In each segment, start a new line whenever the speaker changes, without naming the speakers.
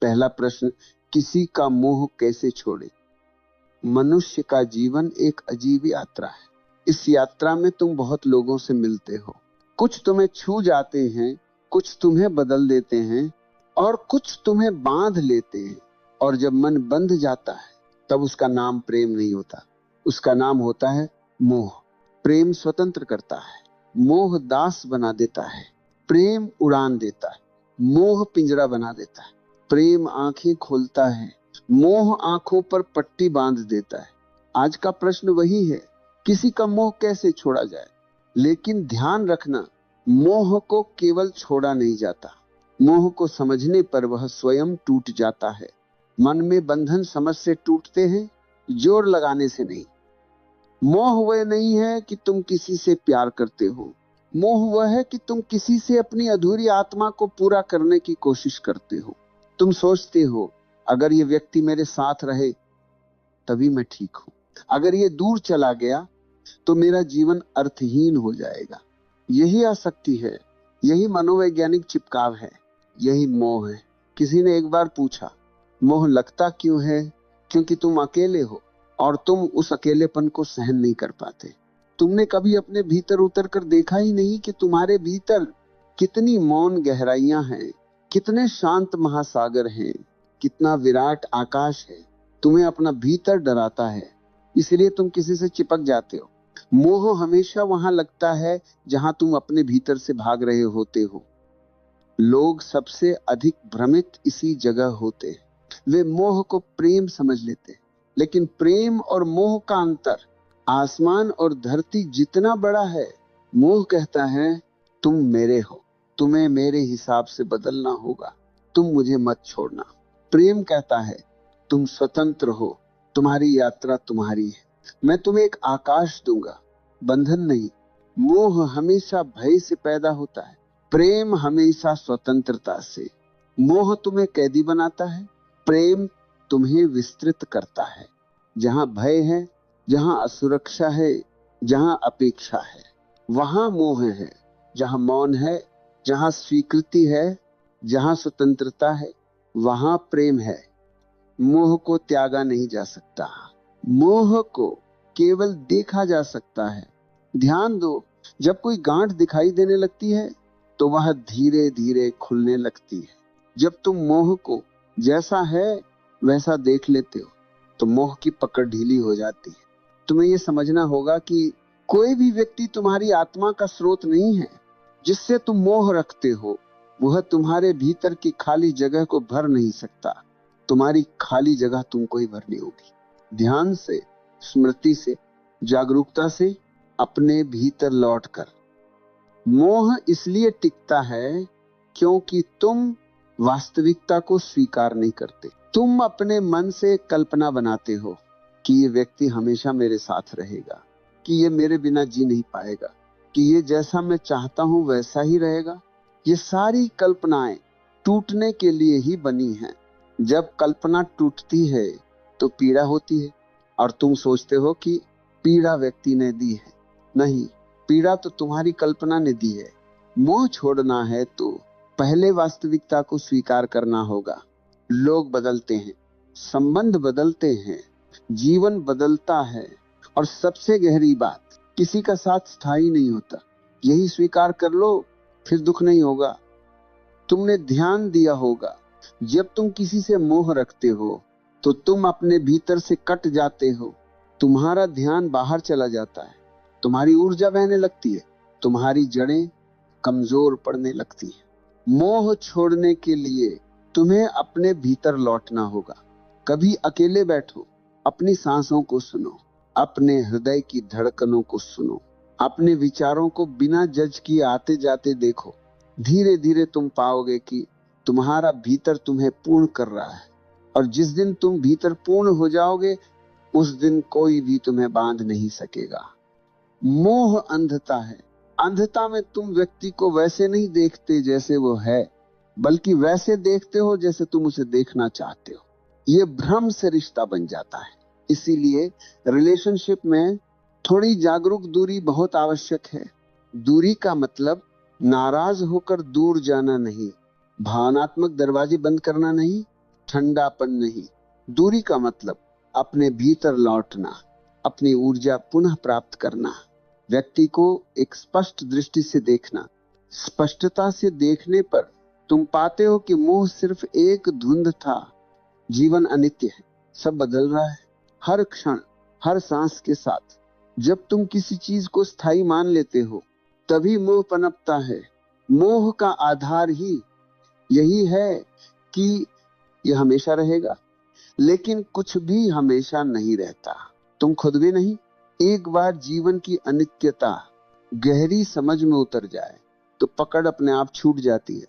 पहला प्रश्न, किसी का मोह कैसे छोड़े? मनुष्य का जीवन एक अजीब यात्रा है। इस यात्रा में तुम बहुत लोगों से मिलते हो। कुछ तुम्हें छू जाते हैं, कुछ तुम्हें बदल देते हैं और कुछ तुम्हें बांध लेते हैं। और जब मन बंध जाता है तब उसका नाम प्रेम नहीं होता, उसका नाम होता है मोह। प्रेम स्वतंत्र करता है, मोह दास बना देता है। प्रेम उड़ान देता है, मोह पिंजरा बना देता है। प्रेम आंखें खोलता है, मोह आंखों पर पट्टी बांध देता है। आज का प्रश्न वही है, किसी का मोह कैसे छोड़ा जाए? लेकिन ध्यान रखना, मोह को केवल छोड़ा नहीं जाता, मोह को समझने पर वह स्वयं टूट जाता है। मन में बंधन समझ से टूटते हैं, जोर लगाने से नहीं। मोह वह नहीं है कि तुम किसी से प्यार करते हो, मोह वह है कि तुम किसी से अपनी अधूरी आत्मा को पूरा करने की कोशिश करते हो। तुम सोचते हो, अगर ये व्यक्ति मेरे साथ रहे तभी मैं ठीक हूं, अगर ये दूर चला गया तो मेरा जीवन अर्थहीन हो जाएगा। यही आसक्ति है, यही मनोवैज्ञानिक चिपकाव है, यही मोह है। किसी ने एक बार पूछा, मोह लगता क्यों है? क्योंकि तुम अकेले हो और तुम उस अकेलेपन को सहन नहीं कर पाते। तुमने कभी अपने भीतर उतर कर देखा ही नहीं कि तुम्हारे भीतर कितनी मौन गहराइयां हैं, कितने शांत महासागर हैं, कितना विराट आकाश है। तुम्हें अपना भीतर डराता है, इसलिए तुम किसी से चिपक जाते हो। मोह हमेशा वहां लगता है जहां तुम अपने भीतर से भाग रहे होते हो। लोग सबसे अधिक भ्रमित इसी जगह होते हैं। वे मोह को प्रेम समझ लेते हैं, लेकिन प्रेम और मोह का अंतर आसमान और धरती जितना बड़ा है। मोह कहता है तुम मेरे हो, तुम्हें मेरे हिसाब से बदलना होगा, तुम मुझे मत छोड़ना। प्रेम कहता है तुम स्वतंत्र हो, तुम्हारी यात्रा तुम्हारी है, मैं तुम्हें एक आकाश दूंगा, बंधन नहीं। मोह हमेशा भय से पैदा होता है, प्रेम हमेशा स्वतंत्रता से। मोह तुम्हें कैदी बनाता है, प्रेम तुम्हें विस्तृत करता है। जहां भय है, जहां असुरक्षा है, जहां अपेक्षा है, वहां मोह है। जहां मौन है, जहां स्वीकृति है, जहां स्वतंत्रता है, वहां प्रेम है। मोह को त्यागा नहीं जा सकता, मोह को केवल देखा जा सकता है। ध्यान दो, जब कोई गांठ दिखाई देने लगती है तो वह धीरे धीरे खुलने लगती है। जब तुम मोह को जैसा है वैसा देख लेते हो तो मोह की पकड़ ढीली हो जाती है। तुम्हें यह समझना होगा कि कोई भी व्यक्ति तुम्हारी आत्मा का स्रोत नहीं है। जिससे तुम मोह रखते हो वह तुम्हारे भीतर की खाली जगह को भर नहीं सकता। तुम्हारी खाली जगह तुमको ही भरनी होगी। ध्यान से, स्मृति से, जागरूकता से, अपने भीतर लौटकर। मोह इसलिए टिकता है क्योंकि तुम वास्तविकता को स्वीकार नहीं करते। तुम अपने मन से कल्पना बनाते हो कि ये व्यक्ति हमेशा मेरे साथ रहेगा, कि ये मेरे बिना जी नहीं पाएगा, कि ये जैसा मैं चाहता हूं वैसा ही रहेगा। ये सारी कल्पनाएं टूटने के लिए ही बनी हैं। जब कल्पना टूटती है तो पीड़ा होती है और तुम सोचते हो कि पीड़ा व्यक्ति ने दी है। नहीं, पीड़ा तो तुम्हारी कल्पना ने दी है। मोह छोड़ना है तो पहले वास्तविकता को स्वीकार करना होगा। लोग बदलते हैं, संबंध बदलते हैं, जीवन बदलता है और सबसे गहरी बात, किसी का साथ स्थायी नहीं होता। यही स्वीकार कर लो, फिर दुख नहीं होगा। तुमने ध्यान दिया होगा, जब तुम किसी से मोह रखते हो तो तुम अपने भीतर से कट जाते हो। तुम्हारा ध्यान बाहर चला जाता है, तुम्हारी ऊर्जा बहने लगती है, तुम्हारी जड़ें कमजोर पड़ने लगती हैं। मोह छोड़ने के लिए तुम्हें अपने भीतर लौटना होगा। कभी अकेले बैठो, अपनी सांसों को सुनो, अपने हृदय की धड़कनों को सुनो, अपने विचारों को बिना जज किए आते जाते देखो। धीरे धीरे तुम पाओगे कि तुम्हारा भीतर तुम्हें पूर्ण कर रहा है, और जिस दिन तुम भीतर पूर्ण हो जाओगे उस दिन कोई भी तुम्हें बांध नहीं सकेगा। मोह अंधता है। अंधता में तुम व्यक्ति को वैसे नहीं देखते जैसे वो है, बल्कि वैसे देखते हो जैसे तुम उसे देखना चाहते हो। ये भ्रम से रिश्ता बन जाता है। इसीलिए रिलेशनशिप में थोड़ी जागरूक दूरी बहुत आवश्यक है। दूरी का मतलब नाराज होकर दूर जाना नहीं, भावनात्मक दरवाजे बंद करना नहीं, ठंडापन नहीं। दूरी का मतलब अपने भीतर लौटना, अपनी ऊर्जा पुनः प्राप्त करना, व्यक्ति को एक स्पष्ट दृष्टि से देखना। स्पष्टता से देखने पर तुम पाते हो कि मोह सिर्फ एक धुंध था। जीवन अनित्य है, सब बदल रहा है हर क्षण, हर सांस के साथ। जब तुम किसी चीज को स्थायी मान लेते हो तभी मोह पनपता है। मोह का आधार ही यही है कि यह हमेशा रहेगा, लेकिन कुछ भी हमेशा नहीं रहता, तुम खुद भी नहीं। एक बार जीवन की अनित्यता गहरी समझ में उतर जाए तो पकड़ अपने आप छूट जाती है,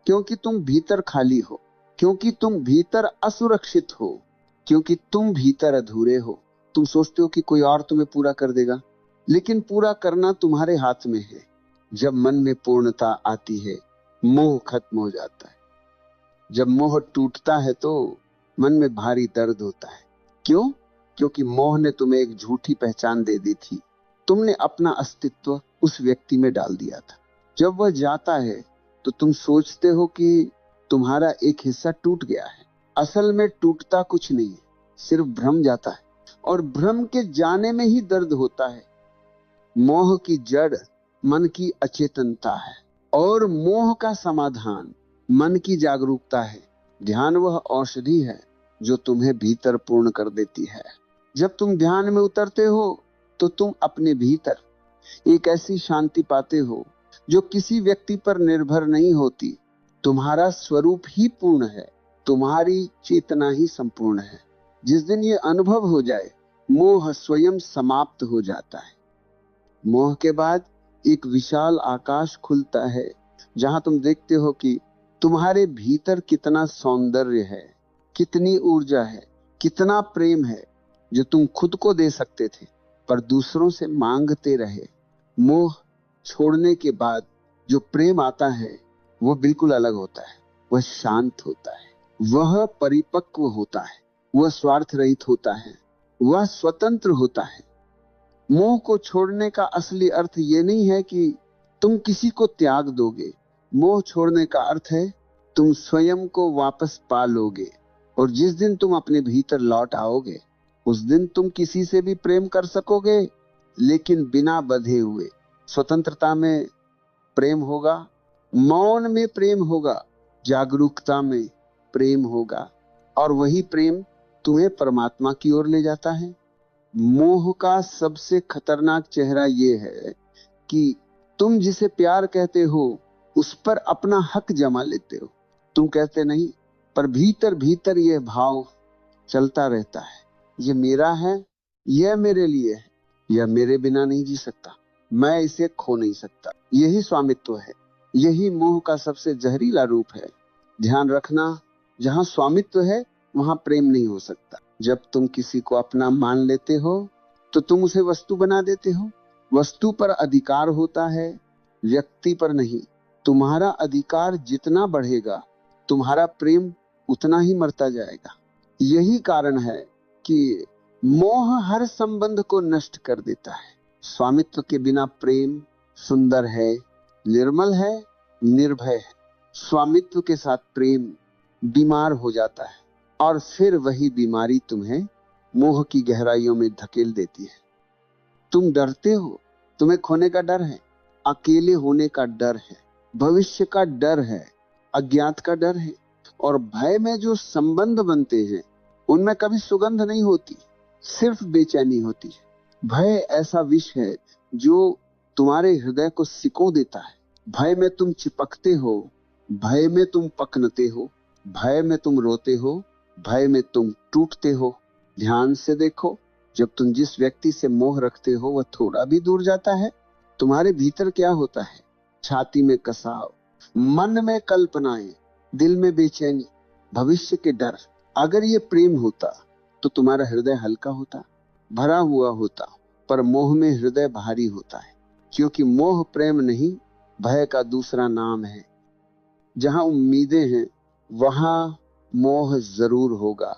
क्योंकि तुम भीतर खाली हो, क्योंकि तुम भीतर असुरक्षित हो, क्योंकि तुम भीतर अधूरे हो। तुम सोचते हो कि कोई और तुम्हें पूरा कर देगा, लेकिन पूरा करना तुम्हारे हाथ में है। जब मन में पूर्णता आती है, मोह खत्म हो जाता है। जब मोह टूटता है तो मन में भारी दर्द होता है। क्यों? क्योंकि मोह ने तुम्हें एक झूठी पहचान दे दी थी। तुमने अपना अस्तित्व उस व्यक्ति में डाल दिया था। जब वह जाता है तो तुम सोचते हो कि तुम्हारा एक हिस्सा टूट गया है। असल में टूटता कुछ नहीं है, सिर्फ भ्रम जाता है, और भ्रम के जाने में ही दर्द होता है। मोह की जड़ मन की अचेतनता है, और मोह का समाधान मन की जागरूकता है। ध्यान वह औषधि है जो तुम्हें भीतर पूर्ण कर देती है। जब तुम ध्यान में उतरते हो तो तुम अपने भीतर एक ऐसी शांति पाते हो जो किसी व्यक्ति पर निर्भर नहीं होती। तुम्हारा स्वरूप ही पूर्ण है, तुम्हारी चेतना ही संपूर्ण है। जिस दिन ये अनुभव हो जाए, मोह स्वयं समाप्त हो जाता है। मोह के बाद एक विशाल आकाश खुलता है, जहां तुम देखते हो कि तुम्हारे भीतर कितना सौंदर्य है, कितनी ऊर्जा है, कितना प्रेम है, जो तुम खुद को दे सकते थे पर दूसरों से मांगते रहे। मोह छोड़ने के बाद जो प्रेम आता है वो बिल्कुल अलग होता है। वह शांत होता है, वह परिपक्व होता है, वह स्वार्थ रहित होता है, वह स्वतंत्र होता है। मोह को छोड़ने का असली अर्थ ये नहीं है कि तुम किसी को त्याग दोगे। मोह छोड़ने का अर्थ है तुम स्वयं को वापस पा लोगे, और जिस दिन तुम अपने भीतर लौट आओगे उस दिन तुम किसी से भी प्रेम कर सकोगे, लेकिन बिना बंधे हुए। स्वतंत्रता में प्रेम होगा, मौन में प्रेम होगा, जागरूकता में प्रेम होगा, और वही प्रेम तुम्हें परमात्मा की ओर ले जाता है। मोह का सबसे खतरनाक चेहरा यह है कि तुम जिसे प्यार कहते हो उस पर अपना हक जमा लेते हो। तुम कहते नहीं, पर भीतर भीतर यह भाव चलता रहता है, ये मेरा है, यह मेरे लिए है, यह मेरे बिना नहीं जी सकता, मैं इसे खो नहीं सकता। यही स्वामित्व है, यही मोह का सबसे जहरीला रूप है। ध्यान रखना, जहां स्वामित्व है वहां प्रेम नहीं हो सकता। जब तुम किसी को अपना मान लेते हो तो तुम उसे वस्तु बना देते हो। वस्तु पर अधिकार होता है, व्यक्ति पर नहीं। तुम्हारा अधिकार जितना बढ़ेगा तुम्हारा प्रेम उतना ही मरता जाएगा। यही कारण है कि मोह हर संबंध को नष्ट कर देता है। स्वामित्व के बिना प्रेम सुंदर है, निर्मल है, निर्भय है। स्वामित्व के साथ प्रेम बीमार हो जाता है, और फिर वही बीमारी तुम्हें मोह की गहराइयों में धकेल देती है। तुम डरते हो, तुम्हें खोने का डर है, अकेले होने का डर है, भविष्य का डर है, अज्ञात का डर है, और भय में जो संबंध बनते हैं उनमें कभी सुगंध नहीं होती, सिर्फ बेचैनी होती है। भय ऐसा विष है जो तुम्हारे हृदय को सिको देता है। भय में तुम चिपकते हो, भय में तुम पकनते हो, भय में तुम रोते हो, भय में तुम टूटते हो। ध्यान से देखो, जब तुम जिस व्यक्ति से मोह रखते हो वह थोड़ा भी दूर जाता है, तुम्हारे भीतर क्या होता है? छाती में कसाव, मन में कल्पनाएं, दिल में बेचैनी, भविष्य के डर। अगर ये प्रेम होता तो तुम्हारा हृदय हल्का होता, भरा हुआ होता, पर मोह में हृदय भारी होता है, क्योंकि मोह प्रेम नहीं, भय का दूसरा नाम है। जहां उम्मीदें हैं वहां मोह जरूर होगा।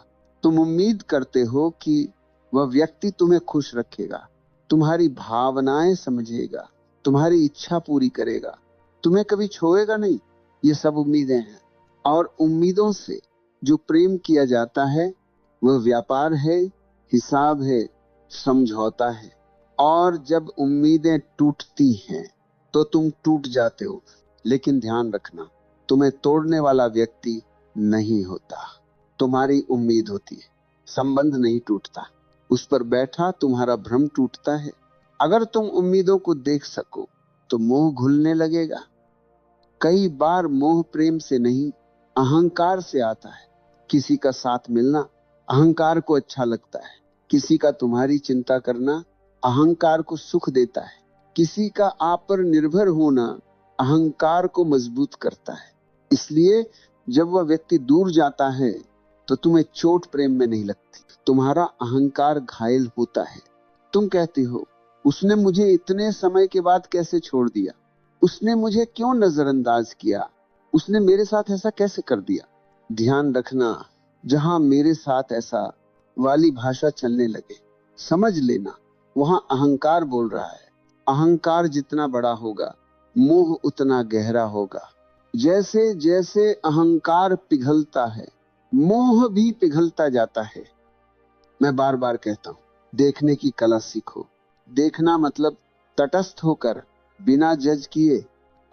तुम उम्मीद करते हो कि वह व्यक्ति तुम्हें खुश रखेगा, तुम्हारी भावनाएं समझेगा, तुम्हारी इच्छा पूरी करेगा, तुम्हें कभी छोड़ेगा नहीं। ये सब उम्मीदें हैं, और उम्मीदों से जो प्रेम किया जाता है वह व्यापार है, हिसाब है, समझौता है। और जब उम्मीदें टूटती हैं तो तुम टूट जाते हो, लेकिन ध्यान रखना, तुम्हें तोड़ने वाला व्यक्ति नहीं होता, तुम्हारी उम्मीद होती है। संबंध नहीं टूटता, उस पर बैठा तुम्हारा भ्रम टूटता है। अगर तुम उम्मीदों को देख सको तो मोह घुलने लगेगा। कई बार मोह प्रेम से नहीं, अहंकार से आता है। किसी का साथ मिलना अहंकार को अच्छा लगता है, किसी का तुम्हारी चिंता करना अहंकार को सुख देता है, किसी का आप पर निर्भर होना अहंकार को मजबूत करता है। इसलिए जब वह व्यक्ति दूर जाता है तो तुम्हें चोट प्रेम में नहीं लगती, तुम्हारा अहंकार घायल होता है। तुम कहती हो, उसने मुझे इतने समय के बाद कैसे छोड़ दिया, उसने मुझे क्यों नजरअंदाज किया, उसने मेरे साथ ऐसा कैसे कर दिया। ध्यान रखना, जहां मेरे साथ ऐसा वाली भाषा चलने लगे, समझ लेना वहां अहंकार बोल रहा है। अहंकार जितना बड़ा होगा, मोह उतना गहरा होगा। जैसे जैसे अहंकार पिघलता है, मोह भी पिघलता जाता है। मैं बार बार कहता हूं, देखने की कला सीखो। देखना मतलब तटस्थ होकर, बिना जज किए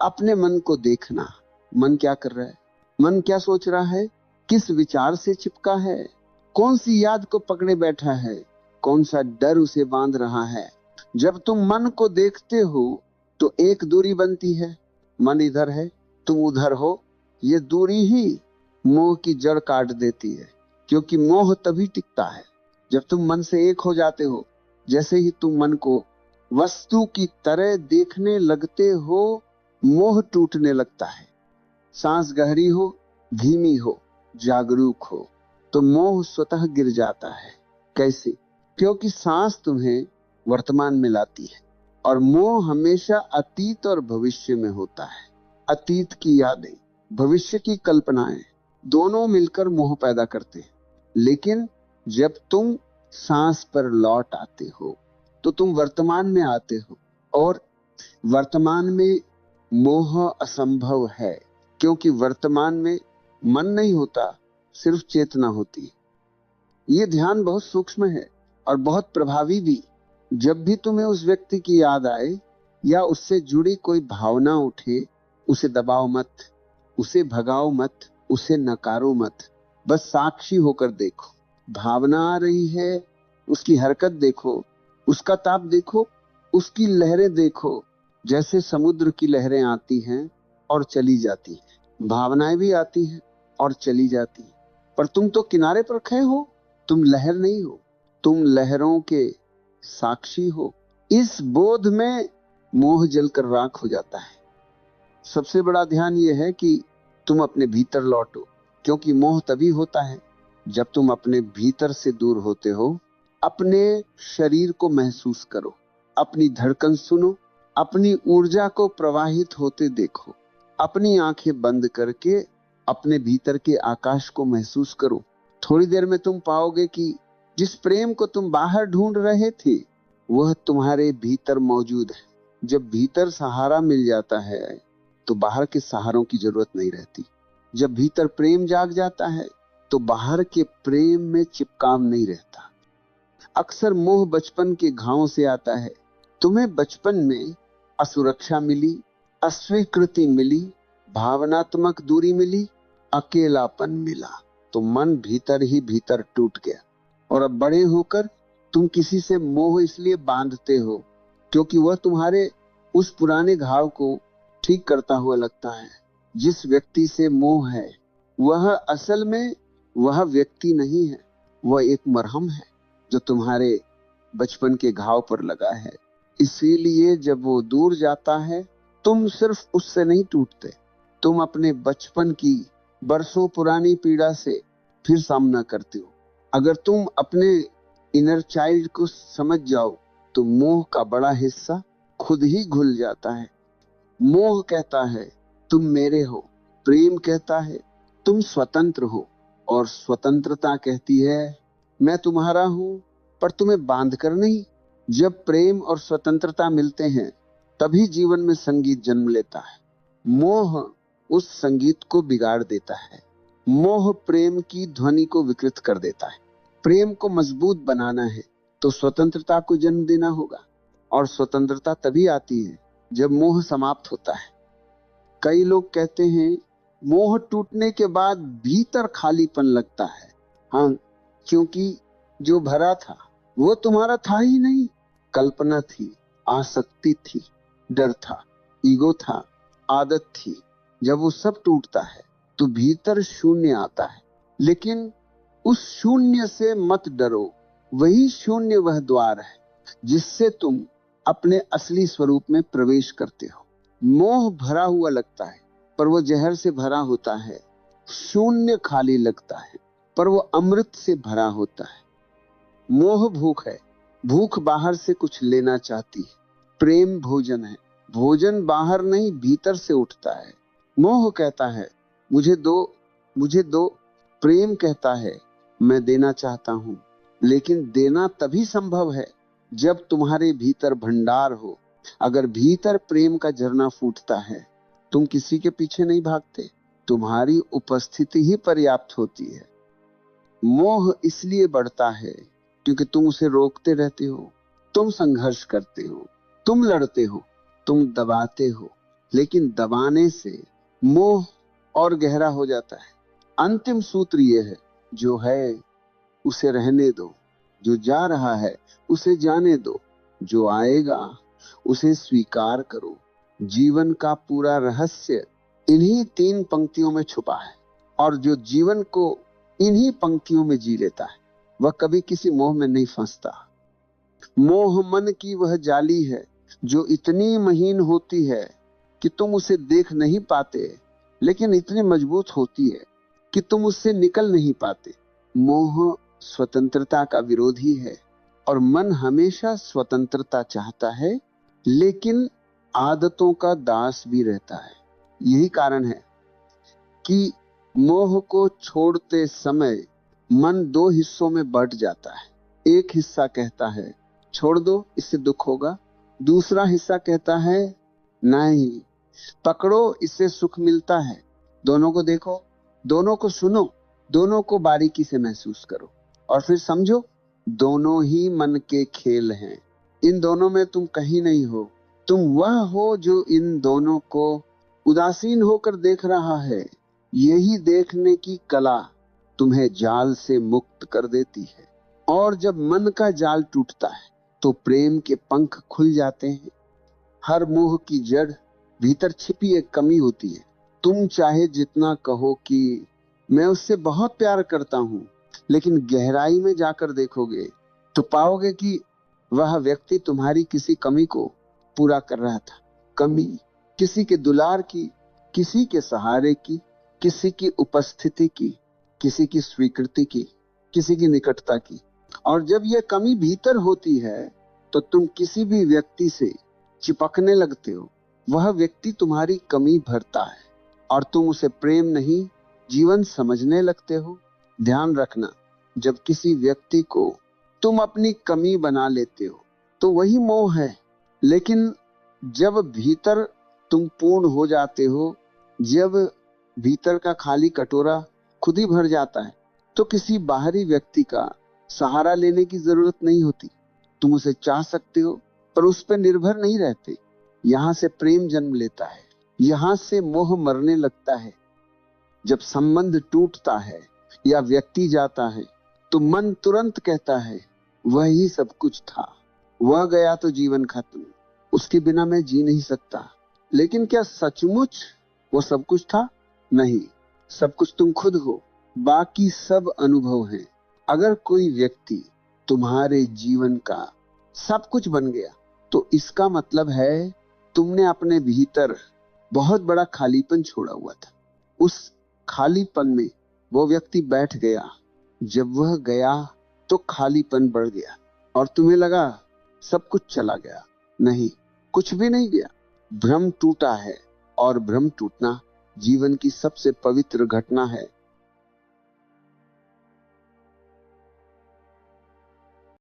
अपने मन को देखना। मन क्या कर रहा है, मन क्या सोच रहा है, किस विचार से चिपका है, कौन सी याद को पकड़े बैठा है, कौन सा डर उसे बांध रहा है। जब तुम मन को देखते हो तो एक दूरी बनती है, मन इधर है, तुम उधर हो। ये दूरी ही मोह की जड़ काट देती है, क्योंकि मोह तभी टिकता है जब तुम मन से एक हो जाते हो। जैसे ही तुम मन को वस्तु की तरह देखने लगते हो, मोह टूटने लगता है। सांस गहरी हो, धीमी हो, जागरूक हो, तो मोह स्वतः गिर जाता है। कैसे? क्योंकि सांस तुम्हें वर्तमान में लाती है और मोह हमेशा अतीत और भविष्य में होता है। अतीत की यादें, भविष्य की कल्पनाएं, दोनों मिलकर मोह पैदा करते हैं। लेकिन जब तुम सांस पर लौट आते हो तो तुम वर्तमान में आते हो, और वर्तमान में मोह असंभव है, क्योंकि वर्तमान में मन नहीं होता, सिर्फ चेतना होती है। ये ध्यान बहुत सूक्ष्म है और बहुत प्रभावी भी। जब भी तुम्हें उस व्यक्ति की याद आए या उससे जुड़ी कोई भावना उठे, उसे दबाओ मत, उसे भगाओ मत, उसे नकारो मत। बस साक्षी होकर देखो। भावना आ रही है, उसकी हरकत देखो, उसका ताप देखो, उसकी लहरें देखो। जैसे समुद्र की लहरें आती हैं और चली जाती हैं, भावनाएं भी आती हैं और चली जाती हैं, पर तुम तो किनारे पर खड़े हो, तुम लहर नहीं हो, तुम लहरों के साक्षी हो। इस बोध में मोह जलकर राख हो जाता है। सबसे बड़ा ध्यान यह है कि तुम अपने भीतर लौटो, क्योंकि मोह तभी होता है जब तुम अपने भीतर से दूर होते हो। अपने शरीर को महसूस करो, अपनी धड़कन सुनो, अपनी ऊर्जा को प्रवाहित होते देखो। अपनी आंखें बंद करके अपने भीतर के आकाश को महसूस करो। थोड़ी देर में तुम पाओगे कि जिस प्रेम को तुम बाहर ढूंढ रहे थे वह तुम्हारे भीतर मौजूद है। जब भीतर सहारा मिल जाता है तो बाहर के सहारों की जरूरत नहीं रहती। जब भीतर प्रेम जाग जाता है तो बाहर के प्रेम में चिपकाव नहीं रहता। अक्सर मोह बचपन के घावों से आता है। तुम्हें बचपन में असुरक्षा मिली, अस्वीकृति मिली, भावनात्मक दूरी मिली, अकेलापन मिला, तो मन भीतर ही भीतर टूट गया। और अब बड़े होकर तुम किसी से मोह इसलिए बांधते हो क्योंकि वह तुम्हारे उस पुराने घाव को ठीक करता हुआ लगता है। जिस व्यक्ति से मोह है वह असल में वह व्यक्ति नहीं है, वह एक मरहम है जो तुम्हारे बचपन के घाव पर लगा है। इसीलिए जब वो दूर जाता है तुम सिर्फ उससे नहीं टूटते, तुम अपने बचपन की बरसों पुरानी पीड़ा से फिर सामना करते हो। अगर तुम अपने इनर चाइल्ड को समझ जाओ तो मोह का बड़ा हिस्सा खुद ही घुल जाता है। मोह कहता है तुम मेरे हो, प्रेम कहता है तुम स्वतंत्र हो, और स्वतंत्रता कहती है मैं तुम्हारा हूं पर तुम्हें बांध कर नहीं। जब प्रेम और स्वतंत्रता मिलते हैं तभी जीवन में संगीत जन्म लेता है। मोह उस संगीत को बिगाड़ देता है। मोह प्रेम की ध्वनि को विकृत कर देता है। प्रेम को मजबूत बनाना है तो स्वतंत्रता को जन्म देना होगा, और स्वतंत्रता तभी आती है जब मोह समाप्त होता है। कई लोग कहते हैं मोह टूटने के बाद भीतर खालीपन लगता है। हाँ, क्योंकि जो भरा था वो तुम्हारा था ही नहीं। कल्पना थी, आसक्ति थी, डर था, ईगो था, आदत थी। जब वो सब टूटता है तो भीतर शून्य आता है। लेकिन उस शून्य से मत डरो, वही शून्य वह द्वार है जिससे तुम अपने असली स्वरूप में प्रवेश करते हो। मोह भरा हुआ लगता है पर वो जहर से भरा होता है। शून्य खाली लगता है पर वो अमृत से भरा होता है। मोह भूख है, भूख बाहर से कुछ लेना चाहती है। प्रेम भोजन है, भोजन बाहर नहीं भीतर से उठता है। मोह कहता है मुझे दो, मुझे दो। प्रेम कहता है मैं देना चाहता हूं। लेकिन देना तभी संभव है जब तुम्हारे भीतर भंडार हो। अगर भीतर प्रेम का झरना फूटता है, तुम किसी के पीछे नहीं भागते, तुम्हारी उपस्थिति ही पर्याप्त होती है। मोह इसलिए बढ़ता है क्योंकि तुम उसे रोकते रहते हो, तुम संघर्ष करते हो, तुम लड़ते हो, तुम दबाते हो। लेकिन दबाने से मोह और गहरा हो जाता है। अंतिम सूत्र यह है, जो है उसे रहने दो, जो जा रहा है उसे जाने दो, जो आएगा उसे स्वीकार करो। जीवन का पूरा रहस्य इन्हीं 3 पंक्तियों में छुपा है, और जो जीवन को इन्हीं पंक्तियों में जी लेता है वह कभी किसी मोह में नहीं फंसता। मोह मन की वह जाली है जो इतनी महीन होती है कि तुम उसे देख नहीं पाते, लेकिन इतनी मजबूत होती है कि तुम उससे निकल नहीं पाते। मोह स्वतंत्रता का विरोधी है और मन हमेशा स्वतंत्रता चाहता है, लेकिन आदतों का दास भी रहता है। यही कारण है कि मोह को छोड़ते समय मन 2 हिस्सों में बंट जाता है। एक हिस्सा कहता है छोड़ दो, इससे दुख होगा। दूसरा हिस्सा कहता है नहीं, पकड़ो, इससे सुख मिलता है। दोनों को देखो, दोनों को सुनो, दोनों को बारीकी से महसूस करो, और फिर समझो दोनों ही मन के खेल हैं। इन दोनों में तुम कहीं नहीं हो। तुम वह हो जो इन दोनों को उदासीन होकर देख रहा है। यही देखने की कला तुम्हें जाल से मुक्त कर देती है। और जब मन का जाल टूटता है तो प्रेम के पंख खुल जाते हैं। हर मोह की जड़ भीतर छिपी एक कमी होती है। तुम चाहे जितना कहो कि मैं उससे बहुत प्यार करता हूं, लेकिन गहराई में जाकर देखोगे तो पाओगे कि वह व्यक्ति तुम्हारी किसी कमी को पूरा कर रहा था। कमी किसी के दुलार की, किसी के सहारे की, किसी की उपस्थिति की, किसी की स्वीकृति की, किसी की निकटता की। और जब यह कमी भीतर होती है तो तुम किसी भी व्यक्ति से चिपकने लगते हो। वह व्यक्ति तुम्हारी कमी भरता है और तुम उसे प्रेम नहीं, जीवन समझने लगते हो। ध्यान रखना, जब किसी व्यक्ति को तुम अपनी कमी बना लेते हो तो वही मोह है। लेकिन जब भीतर तुम पूर्ण हो जाते हो, जब भीतर का खाली कटोरा खुद ही भर जाता है, तो किसी बाहरी व्यक्ति का सहारा लेने की जरूरत नहीं होती। तुम उसे चाह सकते हो पर उस पर निर्भर नहीं रहते। यहां से प्रेम जन्म लेता है, यहां से मोह मरने लगता है। जब संबंध टूटता है या व्यक्ति जाता है तो मन तुरंत कहता है वही सब कुछ था, वह गया तो जीवन खत्म, उसके बिना मैं जी नहीं सकता। लेकिन क्या सचमुच वो सब कुछ था? नहीं, सब कुछ तुम खुद हो, बाकी सब अनुभव हैं। अगर कोई व्यक्ति तुम्हारे जीवन का सब कुछ बन गया तो इसका मतलब है तुमने अपने भीतर बहुत बड़ा खालीपन छोड़ा हुआ था। उस खालीपन में वो व्यक्ति बैठ गया। जब वह गया तो खालीपन बढ़ गया और तुम्हें लगा सब कुछ चला गया। नहीं, कुछ भी नहीं गया। भ्रम टूटा है और भ्रम टूटना जीवन की सबसे पवित्र घटना है।